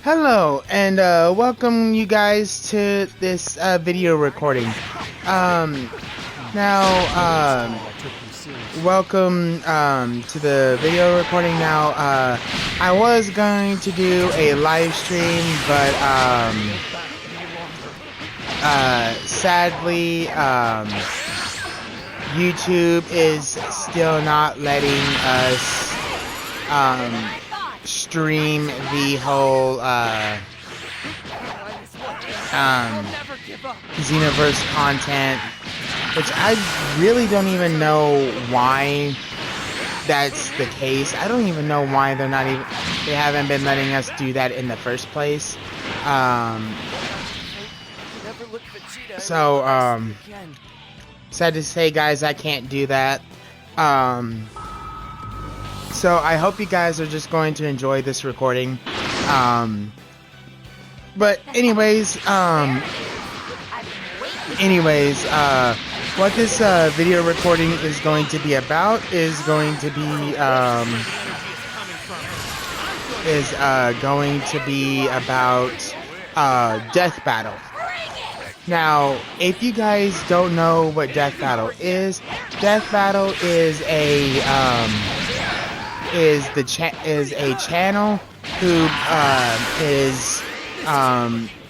Hello, and welcome you guys to this video recording. Welcome to the video recording. Now, I was going to do a live stream, but sadly, YouTube is still not letting us stream the whole Xenoverse content, which I really don't even know why that's the case. I don't even know why they haven't been letting us do that in the first place. Sad to say, guys, I can't do that. So I hope you guys are just going to enjoy this recording. But anyways, what this video recording is going to be about is going to be about Death Battle. Now, if you guys don't know what Death Battle is is a channel who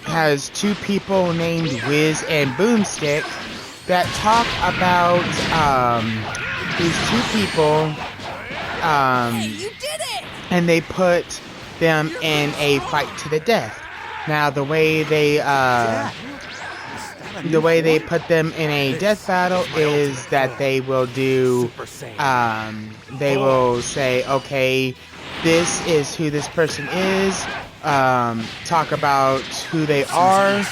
has two people named Wiz and Boomstick that talk about these two people and they put them in a fight to the death. Now, the way they put them in a death battle is that they will say, okay, this is who this person is, talk about who they are,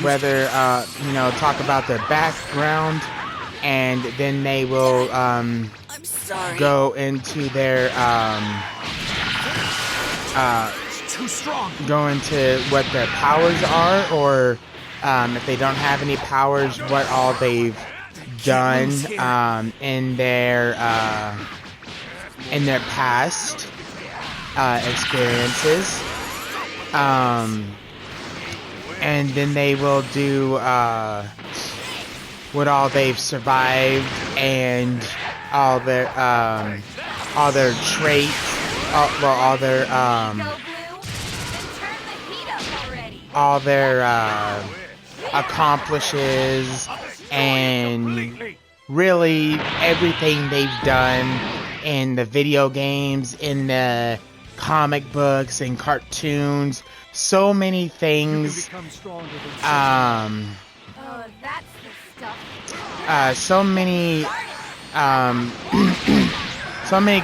whether, talk about their background, and then they will, go into their, go into what their powers are, or, if they don't have any powers, what all they've done in their past experiences, and then they will do what all they've survived and all their traits, all their accomplishes, and really everything they've done in the video games, in the comic books and cartoons, so many things, so many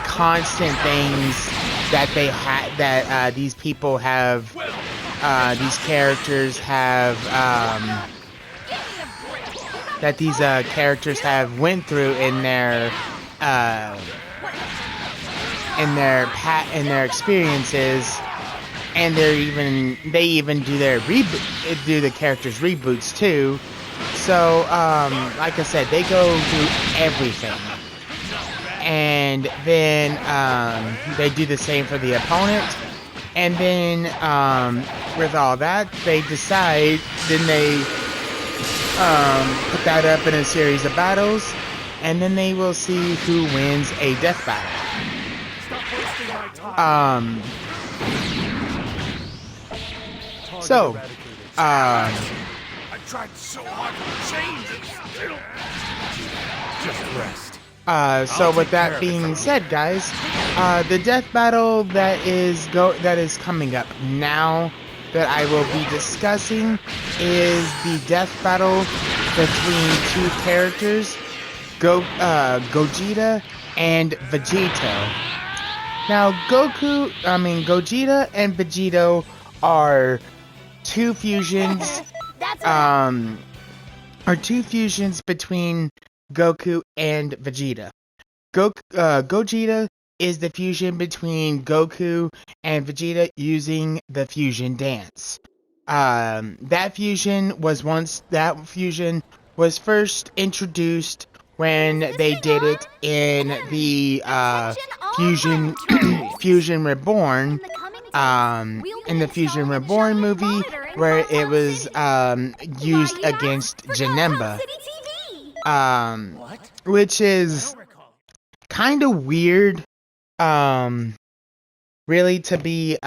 constant things that they had, that these people have, these characters have, that these characters have went through in their experiences, and they even do the characters' reboots too. So like I said, they go through everything, and then they do the same for the opponent. And then, with all that, they decide, then they put that up in a series of battles, and then they will see who wins a death battle. I tried so hard to change it, still. Just rest. So with that being said, guys, the death battle that is coming up now that I will be discussing is the death battle between two characters, Gogeta and Vegito. Now, Gogeta and Vegito are two fusions, between Goku and Vegeta. Gogeta is the fusion between Goku and Vegeta using the fusion dance. That fusion was first introduced when they did it in the Fusion Reborn, in the Fusion Reborn movie, where it was used against Janemba, which is kind of weird, really to be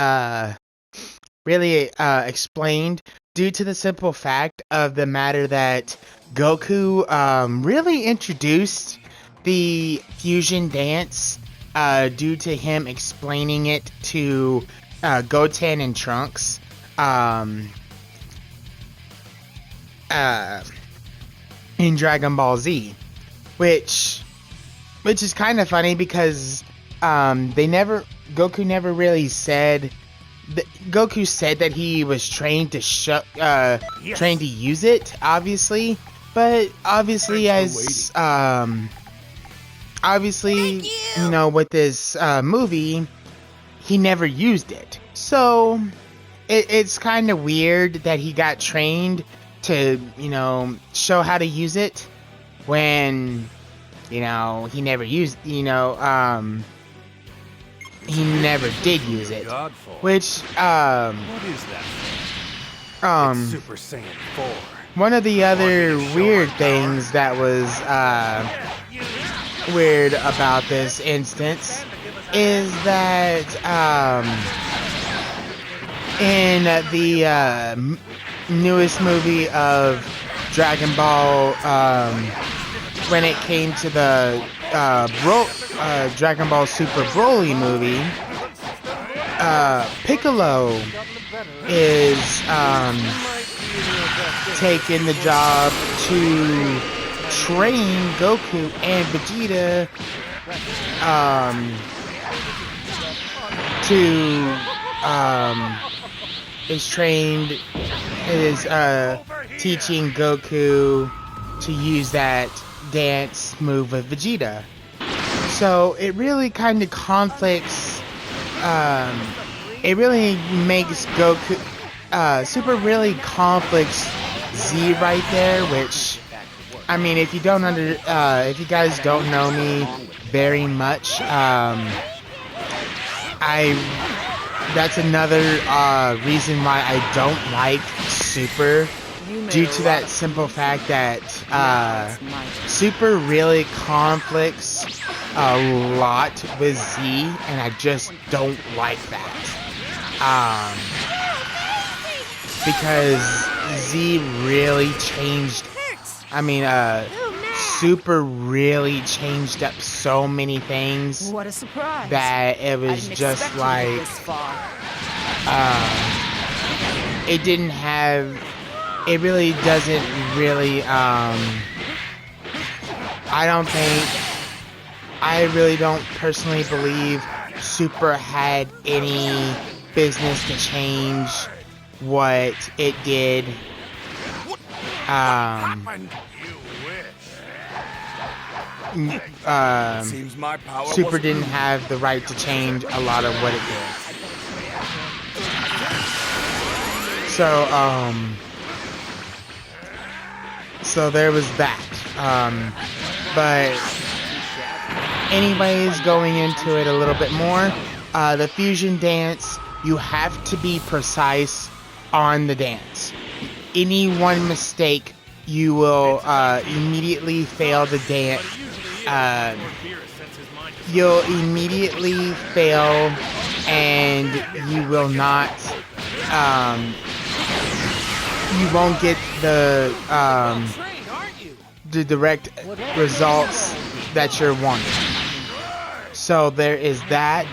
really explained, due to the simple fact of the matter that Goku really introduced the fusion dance due to him explaining it to Goten and Trunks in Dragon Ball Z, which is kind of funny because Goku never really said. Goku said that he was trained to trained to use it, obviously, but obviously you know, with this movie, he never used it. So it's kind of weird that he got trained to, you know, show how to use it when, you know, he never used, you know, he never did use it, which what is that? It's Super Saiyan 4. One of the other weird things that was weird about this instance is that in the newest movie of Dragon Ball, when it came to the Dragon Ball Super Broly movie, Piccolo is taking the job to train Goku and Vegeta is teaching Goku to use that dance move with Vegeta. So it really kind of conflicts. It really makes Goku Super really conflicts Z right there, which, I mean, if you guys don't know me very much, that's another reason why I don't like Super, due to that simple fact that Super really conflicts a lot with Z, and I just don't like that. Because Z really changed. I mean, Super really changed up so many things. What a surprise! That it was just like, it didn't have. It really doesn't really. I really don't personally believe Super had any business to change what it did. Seems my power Super didn't have the right to change a lot of what it did. So there was that. But anyways, going into it a little bit more, the fusion dance, you have to be precise on the dance. Any one mistake, you will immediately fail the dance. You'll immediately fail, and you will not. You won't get the direct results that you're wanting. So there is that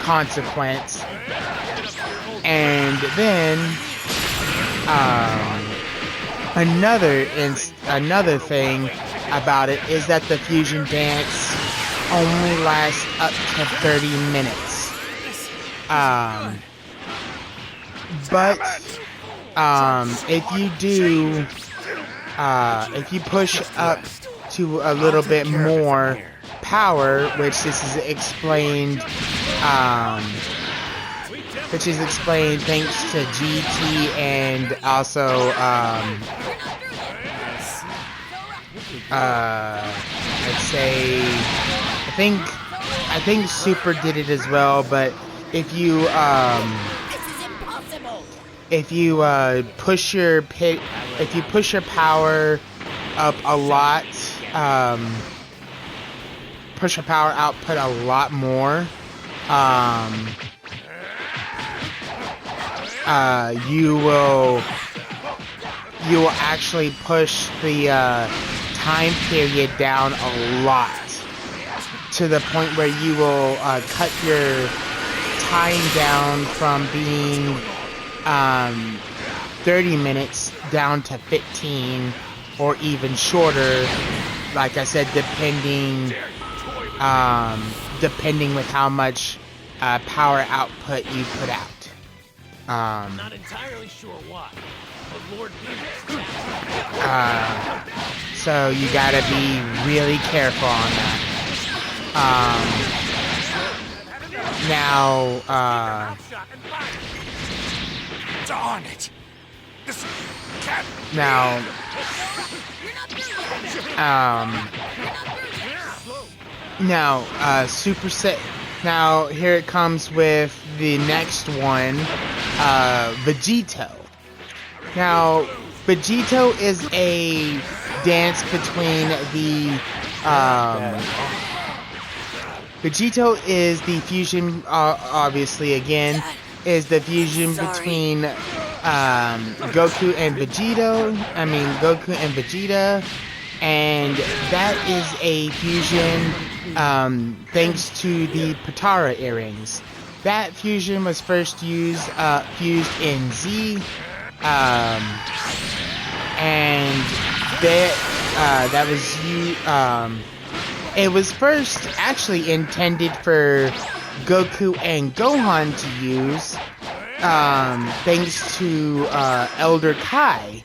consequence, and then another thing about it is that the fusion dance only lasts up to 30 minutes. But if you push up to a little bit more power, which this is explained, thanks to GT and also I'd say I think Super did it as well, but if you push your power up a lot, push your power output a lot more, you will actually push the time period down a lot, to the point where you will cut your time down from being 30 minutes down to 15 or even shorter, like I said, depending with how much power output you put out. Not entirely sure why, but Lord so you gotta be really careful on that. Now, darn it! This cat. Now, Super Set. Now, here it comes with the next one, Vegito. Now, Vegito is a dance between the, Vegito is the fusion, obviously, again, is the fusion between, Goku and Vegeta, and that is a fusion, thanks to the Potara earrings. That fusion was first fused in Z, and that was it was first actually intended for Goku and Gohan to use, thanks to Elder Kai.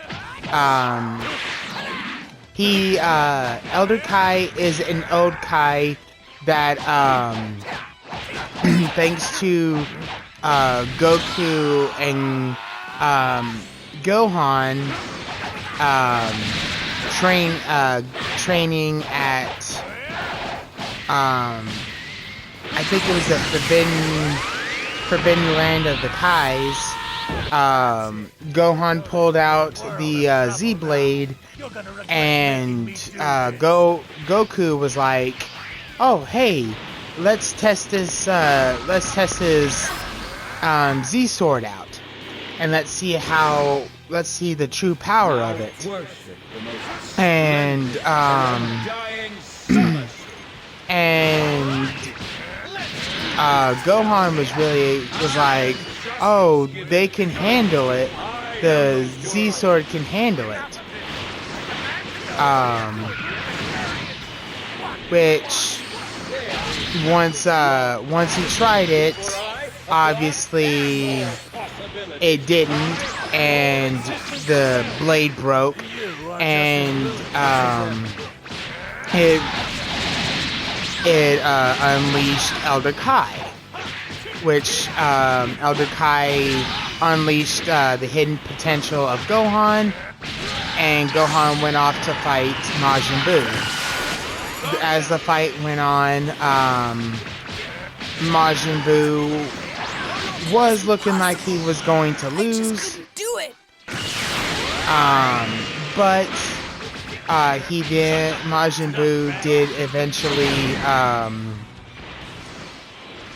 Elder Kai is an old Kai that, thanks to Goku and Gohan training at, I think it was the Forbidden Land of the Kais. Gohan pulled out the Z-Blade, and Goku was like, "Oh, hey, let's test his Z-Sword out, and let's see the true power of it." And Gohan was like, "Oh, they can handle it. The Z-Sword can handle it." Which once he tried it, obviously it didn't, and the blade broke, and it unleashed Elder Kai, which Elder Kai unleashed the hidden potential of Gohan, and Gohan went off to fight Majin Buu. As the fight went on, Majin Buu was looking like he was going to lose. But Majin Buu did eventually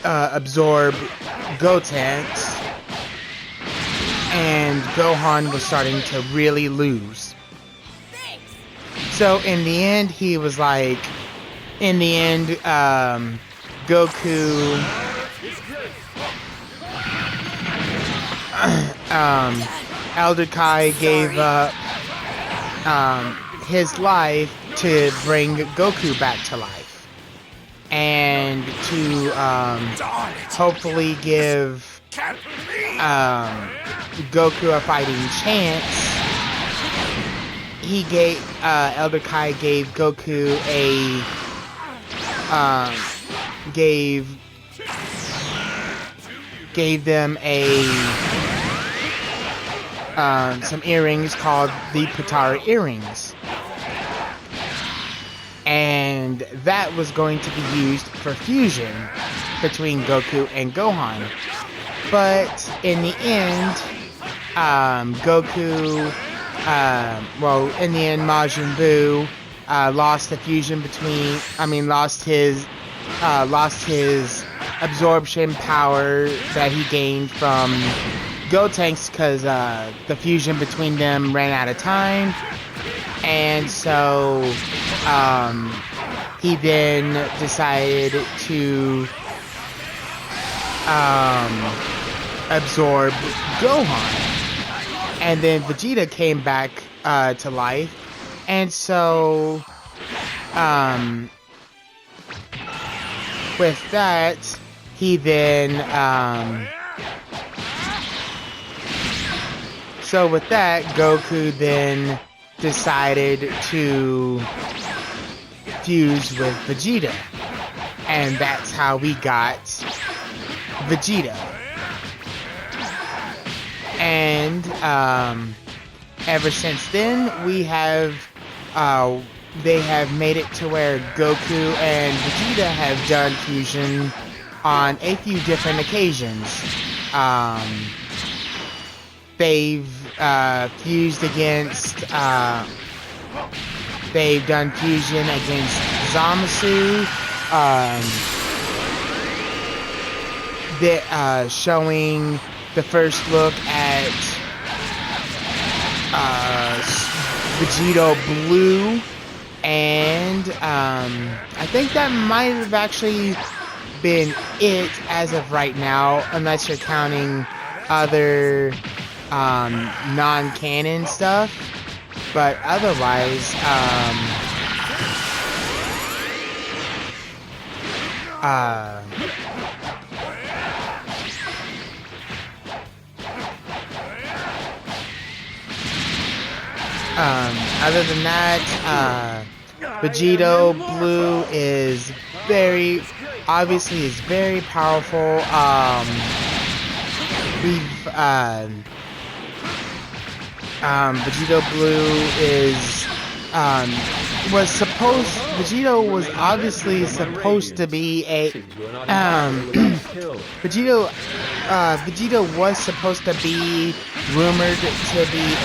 absorb Gotenks, and Gohan was starting to really lose. So in the end, he was like, Goku, Elder Kai gave up his life to bring Goku back to life, and to hopefully give Goku a fighting chance. Elder Kai gave Goku gave them some earrings called the Potara earrings, and that was going to be used for fusion. between Goku and Gohan. But in the end, Goku, in the end, Majin Buu lost the fusion between. Lost his absorption power that he gained from Gotenks because the fusion between them ran out of time, and so he then decided to absorb Gohan, and then Vegeta came back to life, and so with that, he then Goku then decided to fuse with Vegeta, and that's how we got Vegeta. And ever since then, they have made it to where Goku and Vegeta have done fusion on a few different occasions. They've fused against. They've done fusion against Zamasu. Showing the first look at Vegito Blue, and I think that might have actually been it as of right now, unless you're counting other non-canon stuff. But otherwise, other than that, Vegito Blue is very powerful. Vegito Blue Vegito was obviously supposed to be a Vegito was supposed to be rumored to be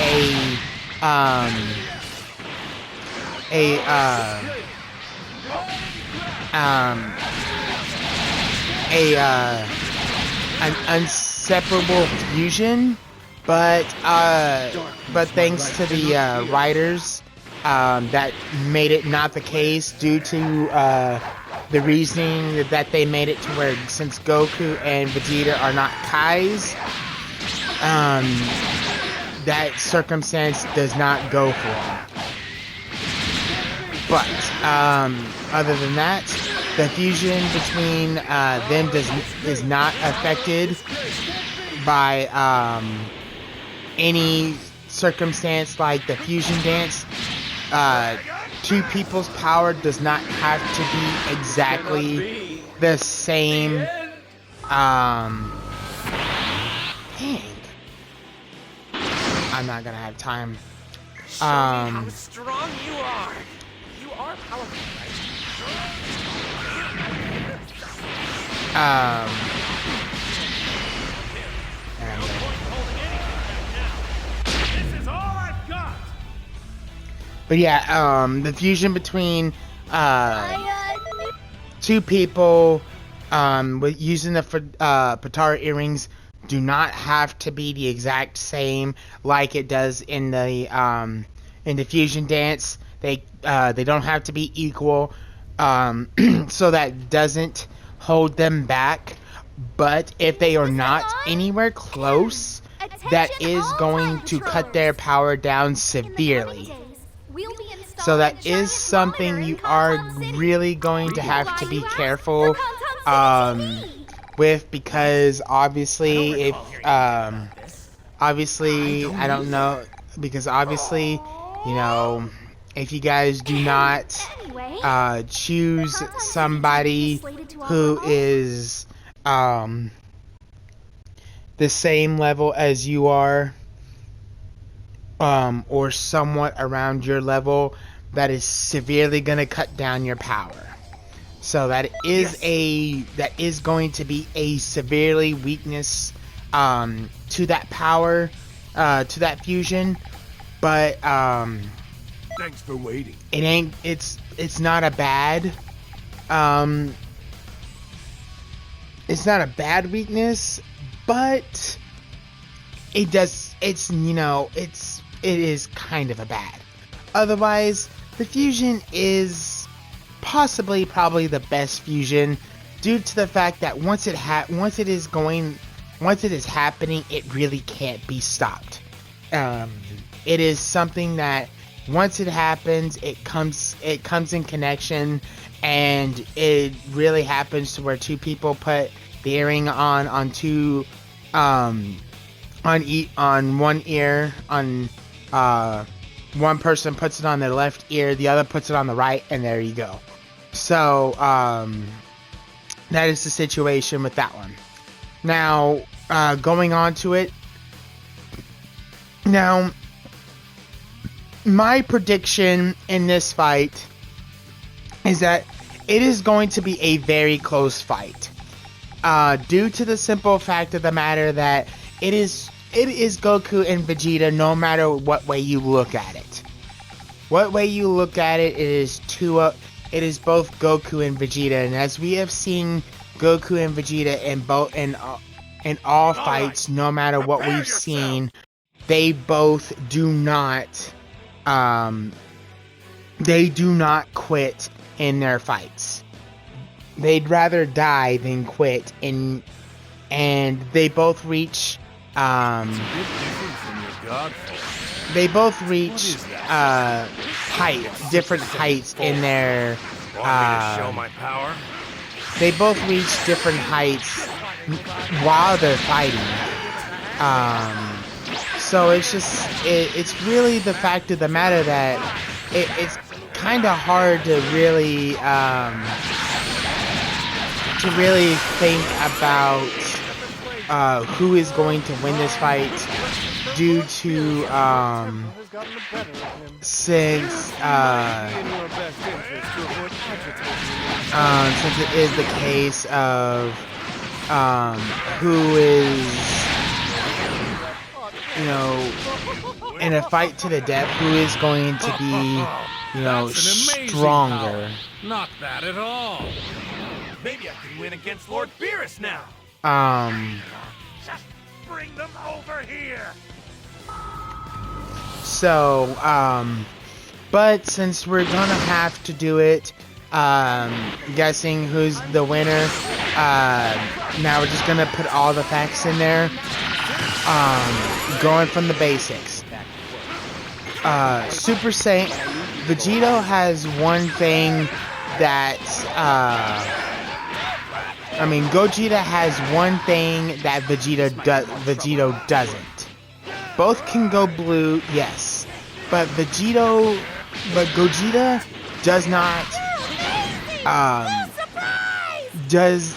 an inseparable fusion, but thanks to the writers, that made it not the case due to the reasoning that they made it to where, since Goku and Vegeta are not Kais, that circumstance does not go for them. But other than that, the fusion between them is not affected by any circumstance like the fusion dance. Two people's power does not have to be exactly the same. Dang. I'm not gonna have time. How strong you are. You are powerful, right? This is all I've got. But yeah, the fusion between two people with using the Patara earrings do not have to be the exact same like it does in the fusion dance. They don't have to be equal, so that doesn't hold them back. But if they are not anywhere close, that is going to cut their power down severely. So that is something you are really going to have to be careful with, because obviously if I don't know, because obviously, you know, if you guys do not choose somebody who is the same level as you are, or somewhat around your level, that is severely going to cut down your power. So that is going to be a severely weakness to that power, to that fusion. But thanks for waiting. It's not a bad it's not a bad weakness, but it is kind of a bad. Otherwise, the fusion is probably the best fusion, due to the fact that once it is happening, it really can't be stopped. It is something that once it happens, it comes in connection, and it really happens to where two people put the earring on two on one ear, one person puts it on their left ear, the other puts it on the right, and there you go. So that is the situation with that one. Now, going on to it. Now, my prediction in this fight is that it is going to be a very close fight. Due to the simple fact of the matter that it is Goku and Vegeta, no matter what way you look at it. What way you look at it, it is both Goku and Vegeta, and as we have seen Goku and Vegeta in all fights, no matter what we've seen, they both do not quit in their fights. They'd rather die than quit, and they both reach different heights in their show my power? They both reach different heights while they're fighting. So it's really the fact of the matter that it's kind of hard to really think about who is going to win this fight, due to since it is the case of who is, in a fight to the death, who is going to be, stronger. Not bad at all. Maybe I can win against Lord Beerus now. Just bring them over here. So, but since we're gonna have to do it, guessing who's the winner, now we're just gonna put all the facts in there, going from the basics. Super Saiyan, Vegito has one thing that, Gogeta has one thing that Vegito doesn't. Both can go blue, yes, but Gogeta does not, does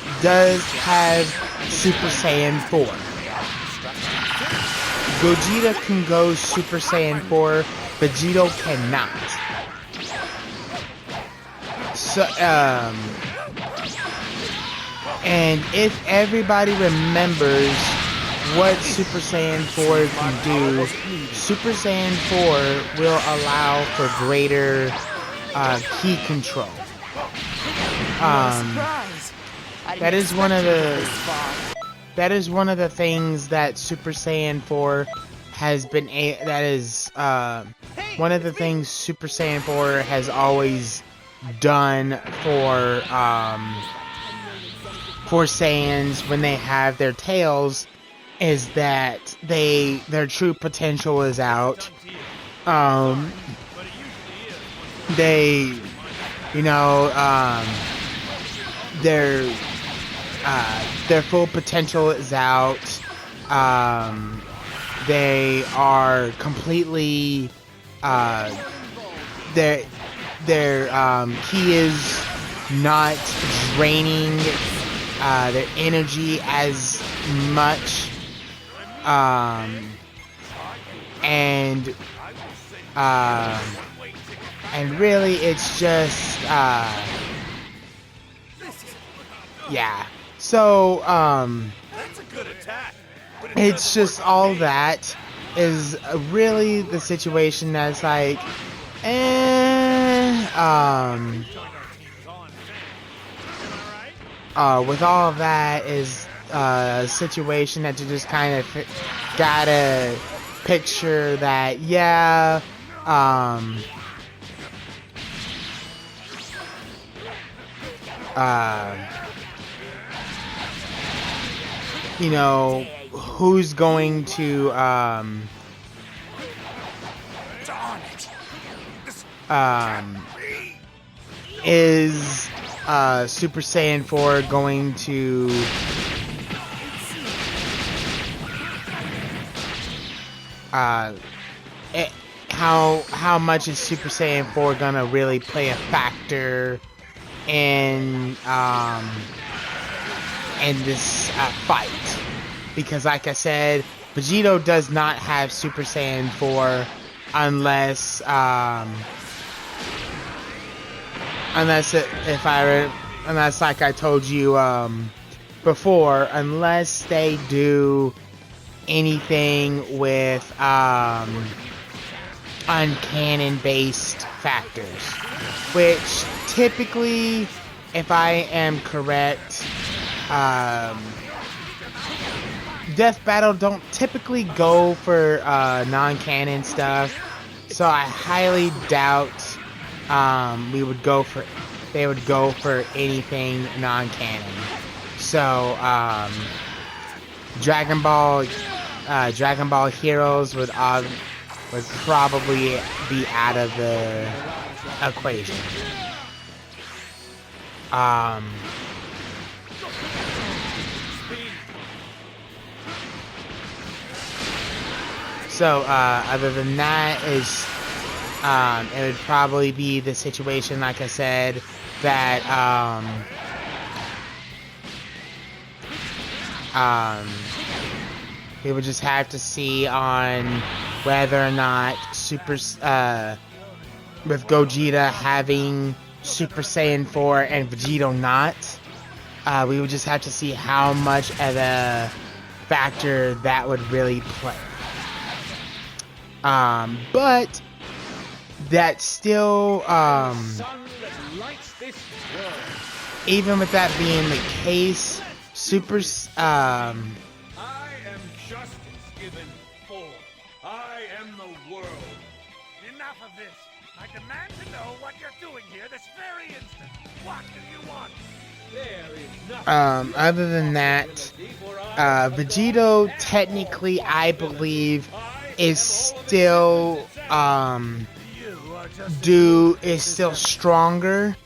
have Super Saiyan 4. Gogeta can go Super Saiyan 4, Vegito cannot. So, and if everybody remembers what Super Saiyan 4 can do, Super Saiyan 4 will allow for greater ki control. That is one of the things that Super Saiyan 4 has been one of the things Super Saiyan 4 has always done for Saiyans when they have their tails, is that their true potential is out. Their full potential is out. They are completely their ki is not draining their energy as much, and really it's just Yeah. So, That's a good attack. But it it's doesn't just work on all me. that is really the situation that's like, with all of that is a situation that you just kind of gotta picture that, yeah, uh, you know, who's going to, is Super Saiyan 4 going to how much is Super Saiyan 4 gonna really play a factor in this fight? Because like I said, Vegito does not have Super Saiyan 4 unless unless like I told you before, unless they do anything with uncanon based factors, which typically, if I am correct, Death Battle don't typically go for non-canon stuff, so I highly doubt they would go for anything non-canon. So Dragon Ball Heroes would probably be out of the equation. So other than that, it would probably be the situation, like I said, that we would just have to see on whether or not with Gogeta having Super Saiyan 4 and Vegito not, we would just have to see how much of a factor that would really play. But that's still, even with that being the case, I am justice given form. I am the world. Enough of this. I demand to know what you're doing here this very instant. What do you want? There is nothing. Other than that, Vegito technically, I believe, is still stronger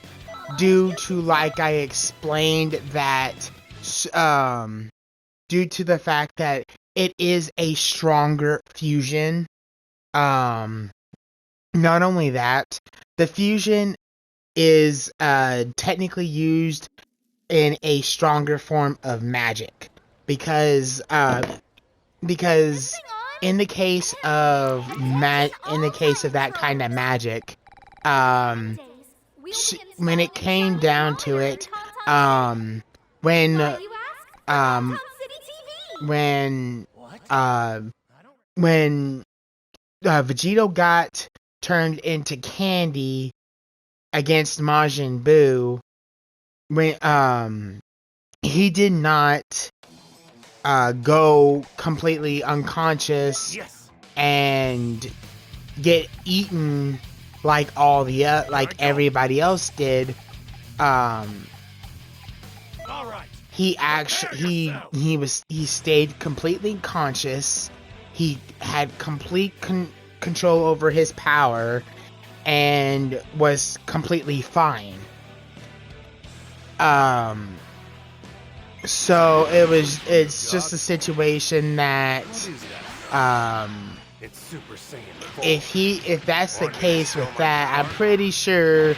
due to, like I explained, that due to the fact that it is a stronger fusion. Not only that, the fusion is technically used in a stronger form of magic, because in the case of that kind of magic, when it came down to it, when Vegito got turned into candy against Majin Buu, when he did not go completely unconscious and get eaten like everybody else did. He stayed completely conscious. He had complete control over his power and was completely fine. So it's just a situation that It's Super Saiyan 4. if that's the case with that, I'm pretty sure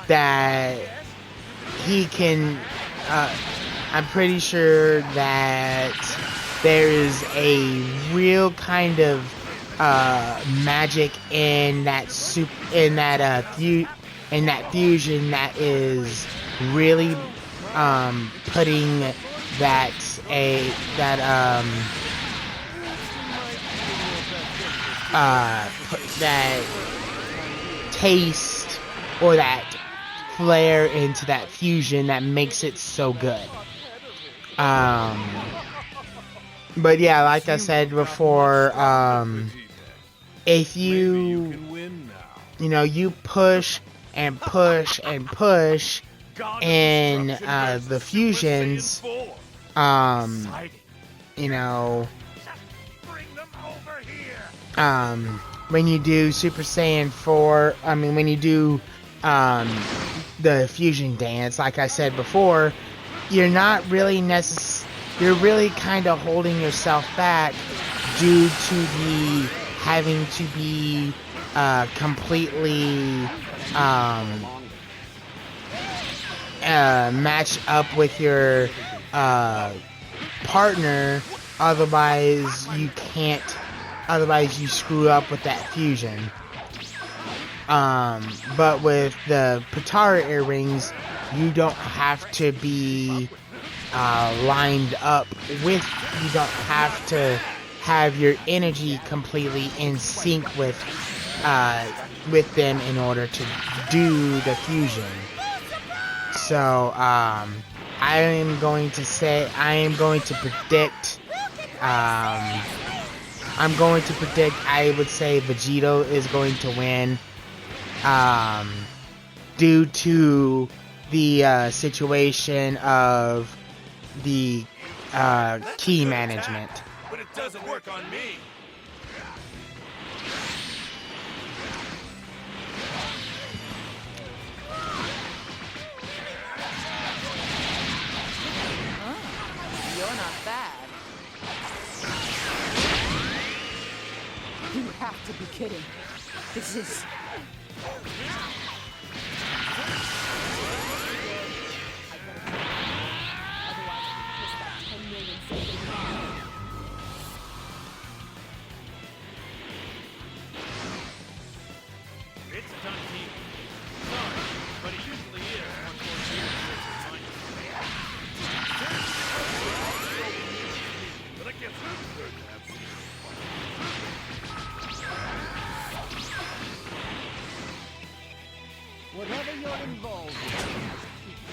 that he can I'm pretty sure that there is a real kind of magic in that fusion that is really putting that that taste or that flair into that fusion that makes it so good. But yeah, like I said before, if you you push and push and push in the fusions, when you do Super Saiyan 4, when you do the fusion dance, like I said before, you're not really you're really kind of holding yourself back due to the having to be completely matched up with your partner, otherwise you screw up with that fusion. But with the Potara earrings, you don't have to be lined up with, you don't have to have your energy completely in sync with them in order to do the fusion. So I am going to predict I would say Vegito is going to win due to the situation of the key management. But it doesn't work on me. You're not bad. You have to be kidding. This is... It's a done deal. Sorry, but it usually is once more years but I guess it's good to have some fun. Whatever you're involved in.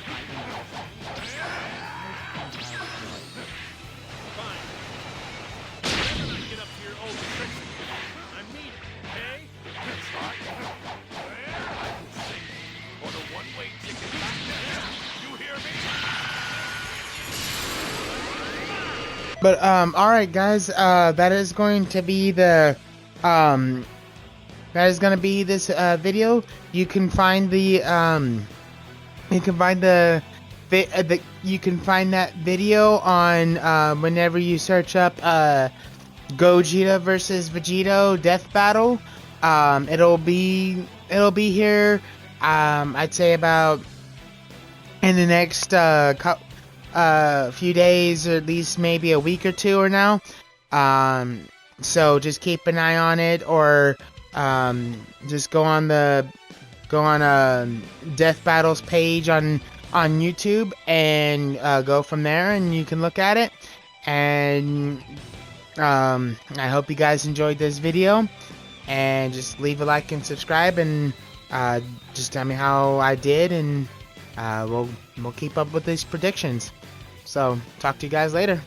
Fine. Remember not to get up to your old tricks again. I'm needed, okay? That's right. I will sing on a one-way ticket back to him. You hear me? But alright guys, that is going to be the this video. You can find that video on whenever you search up Gogeta versus Vegito Death Battle. It'll be here I'd say about in the next few days, or at least maybe a week or two or now. So just keep an eye on it, or just go on Death Battles page on YouTube and go from there, and you can look at it. And I hope you guys enjoyed this video, and just leave a like and subscribe, and just tell me how I did, and we'll keep up with these predictions. So talk to you guys later.